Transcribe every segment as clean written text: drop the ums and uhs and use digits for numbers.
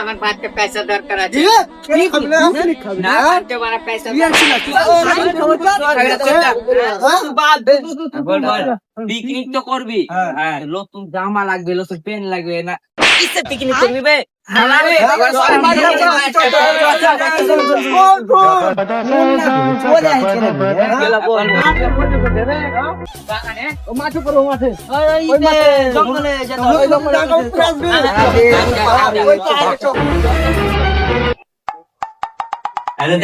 আমার বাড়িতে পয়সা দরকার আছে। পিকনিক তো করবি, নতুন জামা লাগবে, নতুন পেন লাগবে না, পিকনিক করবি বে।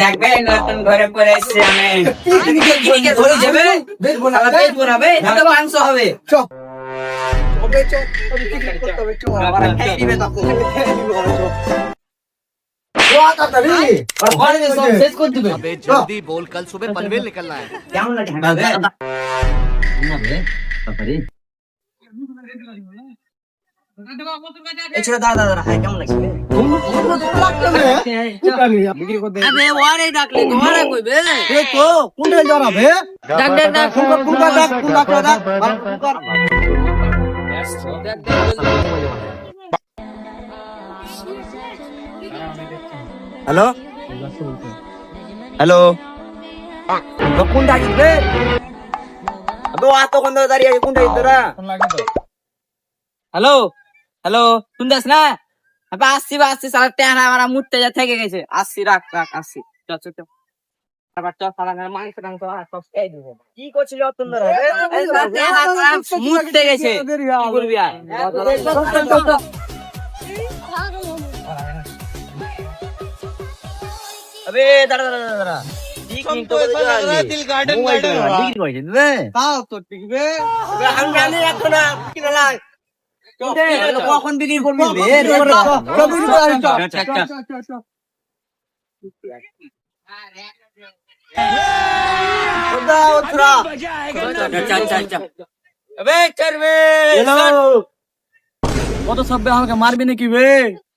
দেখবে নতুন ঘরে পরে এসছি আমি, ঘরে যাবে, মাংস হবে। जल्दी बोल, कल सुबह पनवेल निकलना है। হ্যালো হ্যালো, কোনটা আসবে? এতক্ষণ ধরে দাঁড়িয়ে আছে, কোনটা তোরা? হ্যালো হ্যালো, শুনতেছ না? আসছি আসছি, সারা টেনা আমার মুততে যা থেকে গেছে। আসছি, রাখ রাখ, আসছি। কি করছিল মুততে গেছে, কি করবি আর? अबे दादा दादा दादा पिकनिक तो दिल गार्डन हम जाने रखो ना किनला কখন বিক্রি করবি কত সব্বে আমাকে মারবি নাকি বে?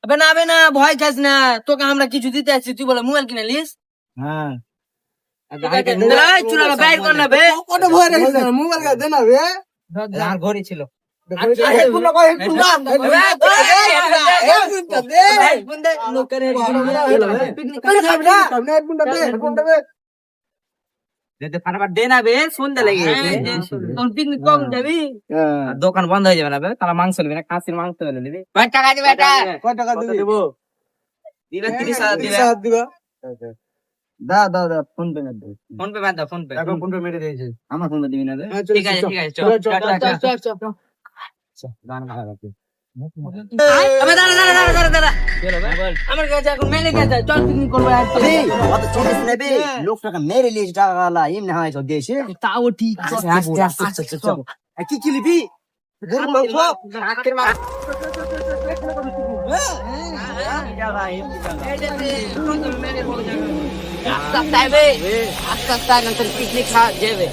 আবে না, ভয় খাস না, তোকে আমরা কিছু দিতে আসছি, তুই বলে মোবাইল কিনে লিস। হ্যাঁ ঘড়ি ছিল। দোকান বন্ধ হয়ে যাবে না, তারা মাংস নেবে না, খাসির মাংস নিবি। টাকা দেবো 30,000 দিবা। ফোন পে মেরে দিয়েছে, আমার ফোন পে দিবি না? ঠিক আছে ঠিক আছে, আমার কাছে এখন মেলে গেছে, চল পিকনিক করবো। লোকটাকে মেরে লিয়েছে টাকা এমনি হয় সব দিয়েছে। তাও ঠিক কি কি লিবি? পিকনিক খাওয়া যাবে।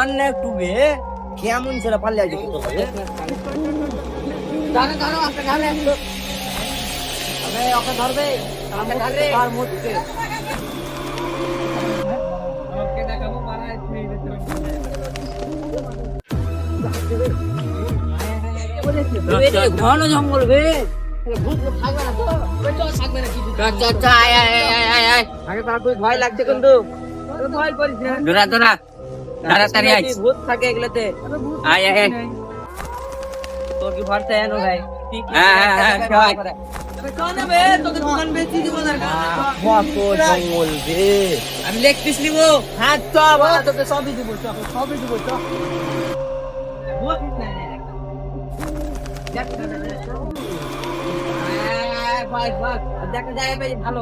অনেক টুবে কেমন ছিল পাল্লে আছে ওকে ধরবে আর মুখতে ঘন জঙ্গল বে, ভয় লাগছে কিন্তু তাড়াতাড়ি ভূত থাকে এগুলোতে। তোর কি ভরসা এনো ভাই? আমি লেগ পিস নিব। হ্যাঁ তোকে সবই দিব, সবই দিব। দেখা যায় ভালো।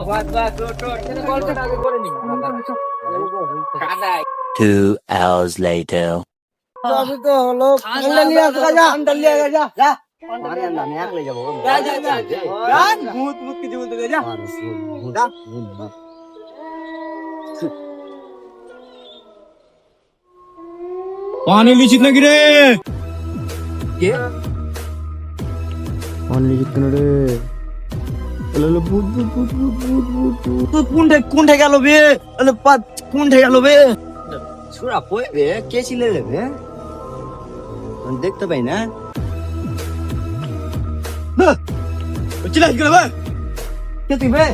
2 hours later. पानी लिखित ना गिरे কোনটা গেল বে কোনটা গেল বে সুরা কই বে কে ছিলে রে বে আমি দেখতে পাই না চিল্লাই গেল ভাই কে তুই বে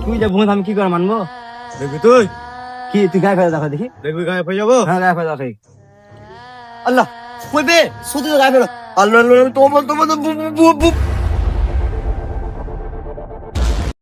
তুই যে ভূত আমি কি করে মানবো দেখবি তুই কি তুই গায়ে ফেলে দেখা দেখি দেখবি গায়ে হয়ে যাবো হ্যাঁ গায়ে ফেলে দেখা আল্লাহ কই বে সত্যি তো গায়ে ফেলো আল্লাহ তোমার